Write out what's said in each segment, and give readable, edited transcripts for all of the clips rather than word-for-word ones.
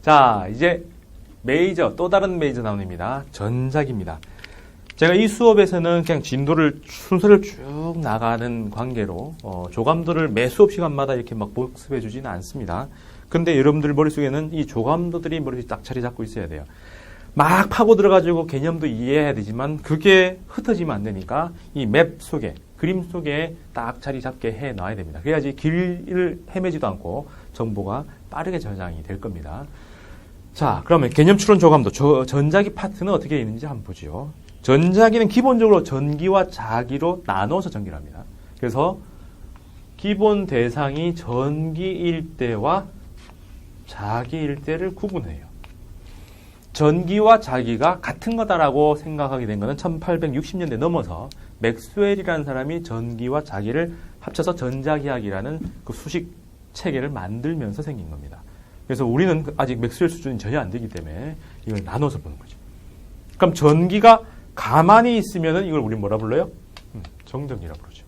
자, 이제 메이저, 또 다른 메이저 나옵니다. 전자기입니다. 제가 이 수업에서는 그냥 진도를 순서를 쭉 나가는 관계로 조감도를 매 수업 시간마다 이렇게 막 복습해 주지는 않습니다. 근데 여러분들 머릿속에는 이 조감도들이 머릿속에 딱 자리 잡고 있어야 돼요. 막 파고 들어가지고 개념도 이해해야 되지만 그게 흩어지면 안 되니까 이 맵 속에, 그림 속에 딱 자리 잡게 해 놔야 됩니다. 그래야지 길을 헤매지도 않고 정보가 빠르게 저장이 될 겁니다. 자, 그러면 개념 추론 조감도, 전자기 파트는 어떻게 있는지 한번 보죠. 전자기는 기본적으로 전기와 자기로 나눠서 전기를 합니다. 그래서 기본 대상이 전기일 때와 자기일 때를 구분해요. 전기와 자기가 같은 거다라고 생각하게 된 것은 1860년대 넘어서 맥스웰이라는 사람이 전기와 자기를 합쳐서 전자기학이라는 그 수식 체계를 만들면서 생긴 겁니다. 그래서 우리는 아직 맥스웰 수준이 전혀 안 되기 때문에 이걸 나눠서 보는 거죠. 그럼 전기가 가만히 있으면은 이걸 우리 뭐라 불러요? 정전기라 부르죠.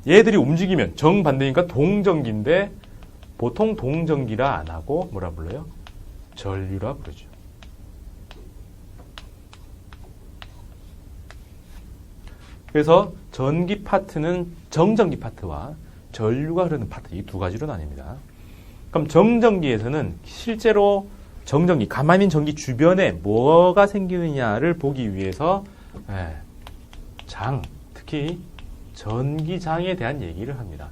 얘들이 움직이면 정반대니까 동전기인데 보통 동전기라 안 하고 뭐라 불러요? 전류라 부르죠. 그래서 전기 파트는 정전기 파트와 전류가 흐르는 파트, 이 두 가지로 나뉩니다. 그럼 정전기에서는 실제로 정전기, 가만히 있는 전기 주변에 뭐가 생기느냐를 보기 위해서 장, 특히 전기장에 대한 얘기를 합니다.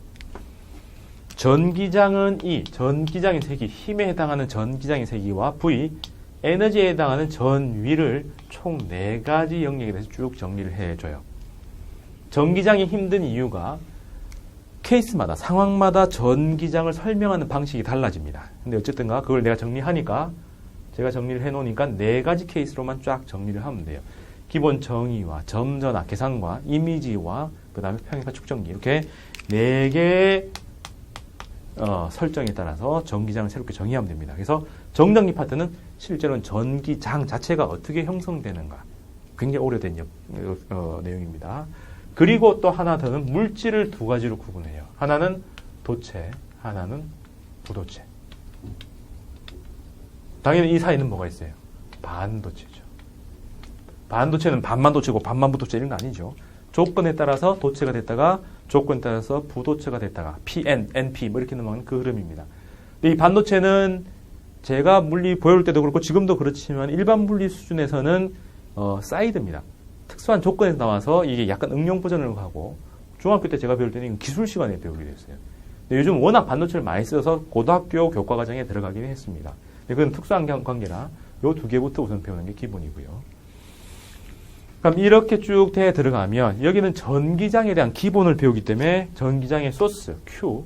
전기장은 전기장의 세기, 힘에 해당하는 전기장의 세기와 V, 에너지에 해당하는 전위를 총 4가지 영역에 대해서 쭉 정리를 해줘요. 전기장이 힘든 이유가 케이스마다, 상황마다 전기장을 설명하는 방식이 달라집니다. 근데 어쨌든가 그걸 내가 정리하니까, 제가 정리를 해놓으니까 4가지 케이스로만 쫙 정리를 하면 돼요. 기본 정의와 점전화, 계산과 이미지와 그 다음에 평행사 축전기, 이렇게 4개의 설정에 따라서 전기장을 새롭게 정의하면 됩니다. 그래서 정전기 파트는 실제로는 전기장 자체가 어떻게 형성되는가, 굉장히 오래된 내용입니다. 그리고 또 하나 더는 물질을 2가지로 구분해요. 하나는 도체, 하나는 부도체. 당연히 이 사이는 뭐가 있어요? 반도체죠. 반도체는 반만 도체고 반만 부도체 이런 거 아니죠. 조건에 따라서 도체가 됐다가 조건에 따라서 부도체가 됐다가 PN, NP 뭐 이렇게 넘어가는 그 흐름입니다. 근데 이 반도체는 제가 물리 배울 때도 그렇고 지금도 그렇지만 일반 물리 수준에서는 사이드입니다. 특수한 조건에서 나와서 이게 약간 응용 버전을 하고, 중학교 때 제가 배울 때는 기술 시간에 배우게 됐어요. 근데 요즘 워낙 반도체를 많이 써서 고등학교 교과 과정에 들어가긴 했습니다. 근데 그건 특수한 관계라 요 2개부터 우선 배우는 게 기본이고요. 그럼 이렇게 쭉 들어가면 여기는 전기장에 대한 기본을 배우기 때문에 전기장의 소스, Q,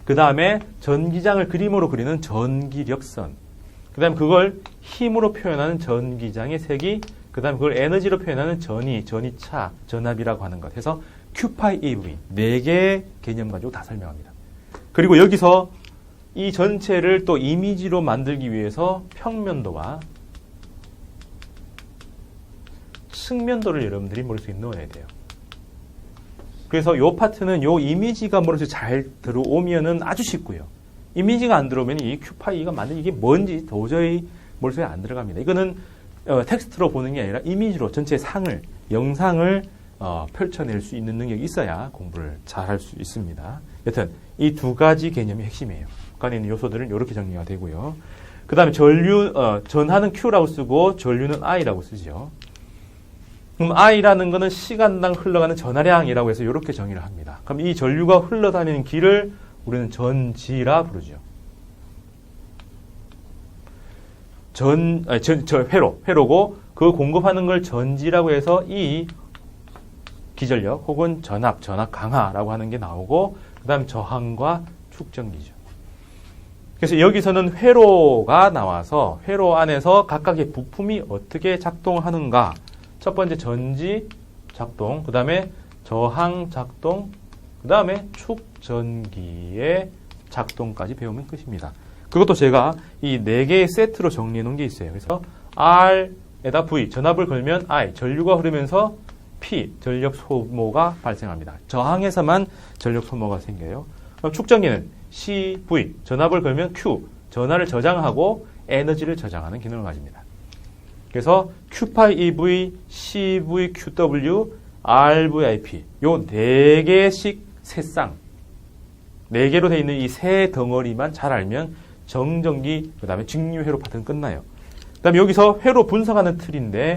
그 다음에 전기장을 그림으로 그리는 전기력선, 그 다음에 그걸 힘으로 표현하는 전기장의 세기, 그 다음에 그걸 에너지로 표현하는 전위, 전위차, 전압이라고 하는 것 해서 Q파이 EV 4개의 개념 가지고 다 설명합니다. 그리고 여기서 이 전체를 또 이미지로 만들기 위해서 평면도와 측면도를 여러분들이 머릿속에 넣어야 돼요. 그래서 이 파트는 이 이미지가 머릿속에 잘 들어오면은 아주 쉽고요. 이미지가 안 들어오면 이 Q파이가 만든 이게 뭔지 도저히 머릿속에 안 들어갑니다. 이거는 텍스트로 보는 게 아니라 이미지로 전체 상을, 영상을 펼쳐낼 수 있는 능력이 있어야 공부를 잘 할 수 있습니다. 여튼 이 2가지 개념이 핵심이에요. 그 안에 있는 요소들은 이렇게 정리가 되고요. 그 다음에 전하는 Q라고 쓰고 전류는 I라고 쓰죠. 그럼 I라는 거는 시간당 흘러가는 전하량이라고 해서 이렇게 정의를 합니다. 그럼 이 전류가 흘러다니는 길을 우리는 전지라 부르죠. 회로고 그 공급하는 걸 전지라고 해서 이 기전력 혹은 전압 강하라고 하는 게 나오고, 그 다음 저항과 축전기죠. 그래서 여기서는 회로가 나와서 회로 안에서 각각의 부품이 어떻게 작동하는가, 첫 번째 전지 작동, 그 다음에 저항 작동, 그 다음에 축전기의 작동까지 배우면 끝입니다. 그것도 제가 이 4개의 세트로 정리해 놓은 게 있어요. 그래서 R에다 V, 전압을 걸면 I, 전류가 흐르면서 P, 전력 소모가 발생합니다. 저항에서만 전력 소모가 생겨요. 그럼 축전기는 CV, 전압을 걸면 Q, 전하를 저장하고 에너지를 저장하는 기능을 가집니다. 그래서 Q-PAV, CV, QW, RVIP 요 4개씩 세 쌍, 4개로 되어 있는 이 세 덩어리만 잘 알면 정전기, 그 다음에 직류회로 파트는 끝나요. 그 다음에 여기서 회로 분석하는 틀인데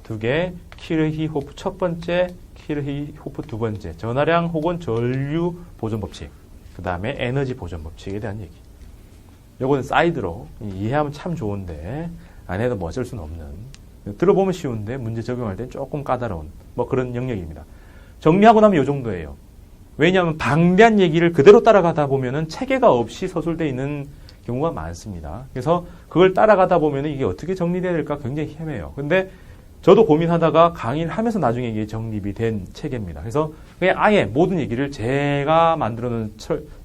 2개, 키르히호프 첫 번째, 키르히호프 두 번째, 전하량 혹은 전류 보존 법칙, 그 다음에 에너지 보존 법칙에 대한 얘기. 요거는 사이드로 이해하면 참 좋은데 안 해도 뭐 어쩔 수는 없는, 들어보면 쉬운데 문제 적용할 땐 조금 까다로운 뭐 그런 영역입니다. 정리하고 나면 요 정도예요. 왜냐하면 방대한 얘기를 그대로 따라가다 보면은 체계가 없이 서술되어 있는 경우가 많습니다. 그래서 그걸 따라가다 보면은 이게 어떻게 정리돼야 될까 굉장히 헤매요. 근데 저도 고민하다가 강의를 하면서 나중에 이게 정립이 된 체계입니다. 그래서 그냥 아예 모든 얘기를 제가 만들어 놓은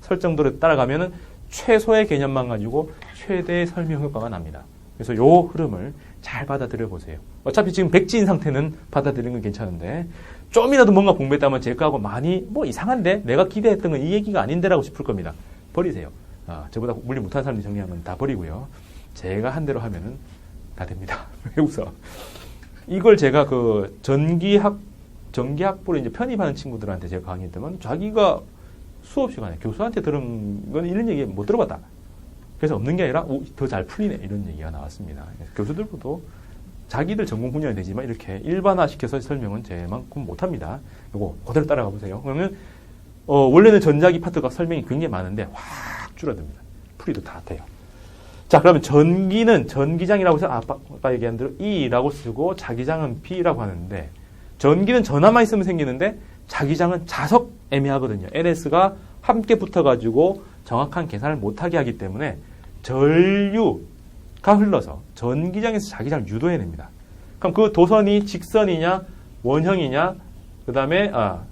설정도를 따라가면은 최소의 개념만 가지고 최대의 설명 효과가 납니다. 그래서 요 흐름을 잘 받아들여 보세요. 어차피 지금 백지인 상태는 받아들이는 건 괜찮은데 좀이라도 뭔가 공부했다면 제 거하고 많이 뭐 이상한데 내가 기대했던 건 이 얘기가 아닌데라고 싶을 겁니다. 버리세요. 저보다 물리 못한 사람들이 정리하면 다 버리고요. 제가 한 대로 하면은 다 됩니다. 왜 웃어? 이걸 제가 그 전기학부로 이제 편입하는 친구들한테 제가 강의했더만 자기가 수업 시간에 교수한테 들은 건 이런 얘기 못 들어봤다. 그래서 없는 게 아니라 더 잘 풀리네 이런 얘기가 나왔습니다. 교수들도 자기들 전공 분야는 되지만 이렇게 일반화시켜서 설명은 제만큼 못합니다. 이거 그대로 따라가 보세요. 그러면 원래는 전자기 파트가 설명이 굉장히 많은데 확 줄어듭니다. 풀이도 다 돼요. 자, 그러면 전기는 전기장이라고 해서 아까 얘기한 대로 E라고 쓰고 자기장은 B라고 하는데 전기는 전하만 있으면 생기는데 자기장은 자석 애매하거든요. LS가 함께 붙어가지고 정확한 계산을 못하게 하기 때문에 전류가 흘러서 전기장에서 자기장을 유도해냅니다. 그럼 그 도선이 직선이냐 원형이냐 그 다음에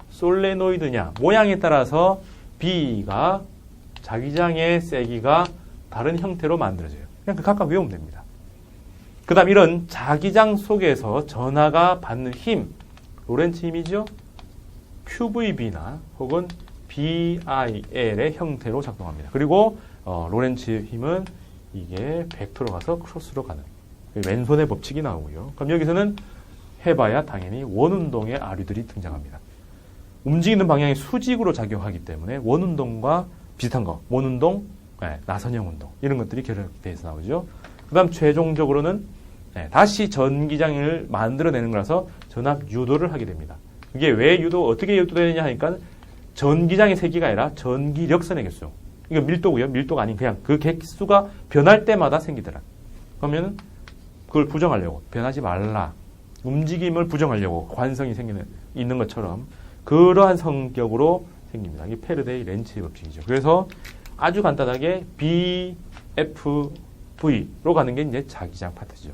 솔레노이드냐 모양에 따라서 B가 자기장의 세기가 다른 형태로 만들어져요. 그냥 각각 외우면 됩니다. 그 다음 이런 자기장 속에서 전하가 받는 힘, 로렌츠 힘이죠. QVB나 혹은 BIL의 형태로 작동합니다. 그리고 로렌츠 힘은 이게 벡터로 가서 크로스로 가는 왼손의 법칙이 나오고요. 그럼 여기서는 해봐야 당연히 원운동의 아류들이 등장합니다. 움직이는 방향이 수직으로 작용하기 때문에 원운동과 비슷한 거, 원운동, 나선형 운동 이런 것들이 결합돼서 나오죠. 그 다음 최종적으로는 다시 전기장을 만들어내는 거라서 전압 유도를 하게 됩니다. 이게 왜 어떻게 유도되느냐 하니까 전기장의 세기가 아니라 전기력선의 개수. 이거 밀도고요. 밀도가 아닌 그냥 그 개수가 변할 때마다 생기더라. 그러면 그걸 부정하려고 변하지 말라. 움직임을 부정하려고 관성이 있는 것처럼 그러한 성격으로 생깁니다. 이게 페르데이 렌츠의 법칙이죠. 그래서 아주 간단하게 BFV로 가는 게 이제 자기장 파트죠.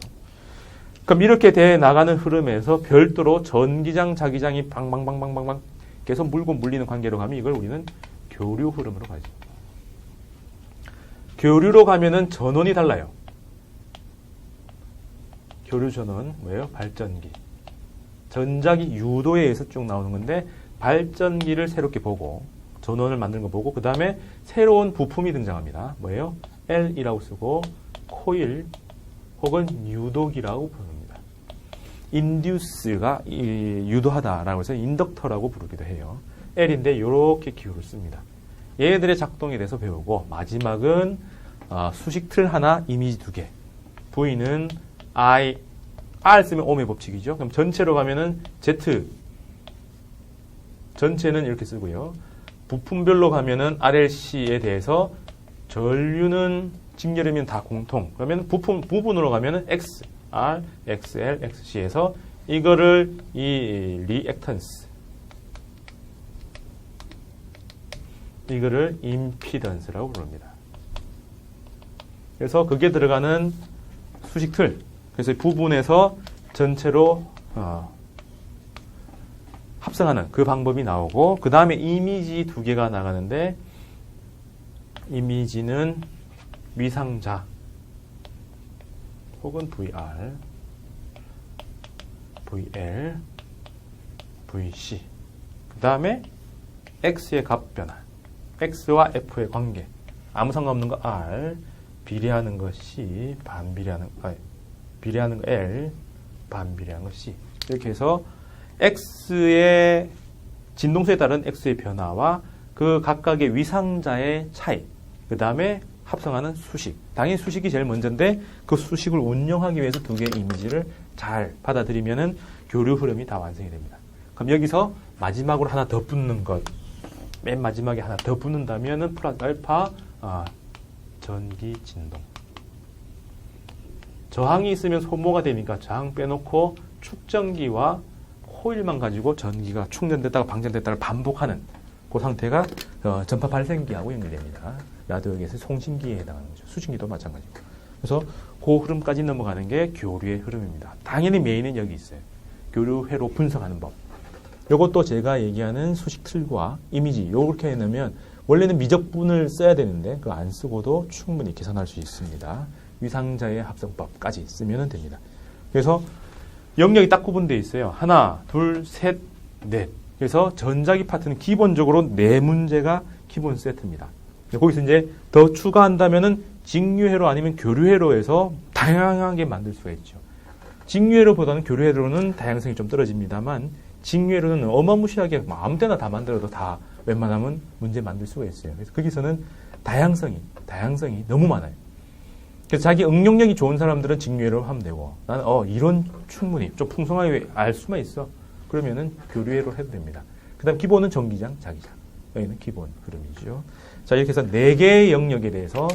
그럼 이렇게 돼 나가는 흐름에서 별도로 전기장, 자기장이 방방방방방방 계속 물고 물리는 관계로 가면 이걸 우리는 교류 흐름으로 가죠. 교류로 가면은 전원이 달라요. 교류 전원 왜요? 발전기. 전자기 유도에 의해서 쭉 나오는 건데 발전기를 새롭게 보고 전원을 만드는 거 보고 그 다음에 새로운 부품이 등장합니다. 뭐예요? L이라고 쓰고 코일 혹은 유도기라고 부릅니다. 인듀스가 유도하다라고 해서 인덕터라고 부르기도 해요. L인데 이렇게 기호를 씁니다. 얘들의 작동에 대해서 배우고 마지막은 수식 틀 하나, 이미지 2개. V는 I, R 쓰면 옴의 법칙이죠. 그럼 전체로 가면은 Z. 전체는 이렇게 쓰고요. 부품별로 가면은 RLC에 대해서 전류는 직렬이면 다 공통. 그러면 부분으로 가면은 X, R, XL, XC에서 이거를 이 리액턴스, 이거를 임피던스라고 부릅니다. 그래서 그게 들어가는 수식 틀. 그래서 부분에서 전체로 합성하는 그 방법이 나오고 그 다음에 이미지 2개가 나가는데 이미지는 위상자 혹은 VR, VL, VC 그 다음에 X의 값 변화, X와 F의 관계 아무 상관없는 거 R, 비례하는 거 C, 비례하는 거 L, 반비례하는 거 C. 이렇게 해서 X의 진동수에 따른 X의 변화와 그 각각의 위상자의 차이, 그 다음에 합성하는 수식. 당연히 수식이 제일 먼저인데 그 수식을 운영하기 위해서 두 개의 이미지를 잘 받아들이면은 교류 흐름이 다 완성이 됩니다. 그럼 여기서 마지막으로 하나 더 붙는 것, 맨 마지막에 하나 더 붙는다면은 플러스 알파 전기 진동. 저항이 있으면 소모가 되니까 저항 빼놓고 축전기와 코일만 가지고 전기가 충전됐다가 방전됐다가 반복하는 그 상태가 전파 발생기하고 연결됩니다. 라디오에서 송신기에 해당하는 거죠. 수신기도 마찬가지고. 그래서 그 흐름까지 넘어가는 게 교류의 흐름입니다. 당연히 메인은 여기 있어요. 교류회로 분석하는 법. 이것도 제가 얘기하는 수식 틀과 이미지 이렇게 해놓으면 원래는 미적분을 써야 되는데 그거 안 쓰고도 충분히 계산할 수 있습니다. 위상자의 합성법까지 쓰면 됩니다. 그래서 영역이 딱 구분되어 있어요. 하나, 둘, 셋, 넷. 그래서 전자기 파트는 기본적으로 네 문제가 기본 세트입니다. 거기서 이제 더 추가한다면은 직류회로 아니면 교류회로 해서 다양하게 만들 수가 있죠. 직류회로보다는 교류회로는 다양성이 좀 떨어집니다만 직류회로는 어마무시하게 아무 때나 다 만들어도 다 웬만하면 문제 만들 수가 있어요. 그래서 거기서는 다양성이 너무 많아요. 그래서 자기 응용력이 좋은 사람들은 직류회로 하면 되고 나는 이론 충분히 좀 풍성하게 알 수만 있어. 그러면은 교류회로 해도 됩니다. 그 다음 기본은 전기장, 자기장. 여기는 기본 흐름이죠. 자, 이렇게 해서 4개의 영역에 대해서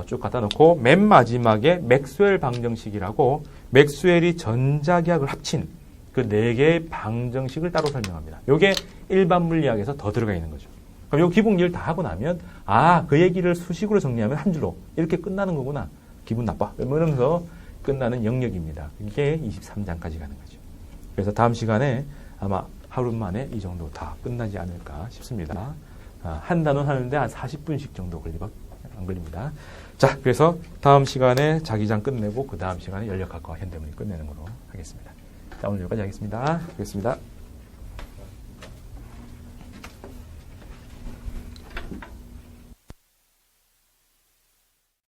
쭉 갖다 놓고 맨 마지막에 맥스웰 방정식이라고 맥스웰이 전자기학을 합친 그 4개의 방정식을 따로 설명합니다. 이게 일반 물리학에서 더 들어가 있는 거죠. 그럼 이 기본 기를 다 하고 나면 그 얘기를 수식으로 정리하면 한 줄로 이렇게 끝나는 거구나. 기분 나빠. 이러면서 끝나는 영역입니다. 이게 23장까지 가는 거죠. 그래서 다음 시간에 아마 하루 만에 이 정도 다 끝나지 않을까 싶습니다. 한 단원 하는데 한 40분씩 정도 안 걸립니다. 자, 그래서 다음 시간에 자기장 끝내고 그 다음 시간에 연력학과 현대문이 끝내는 걸로 하겠습니다. 자, 오늘 여기까지 하겠습니다. 알겠습니다.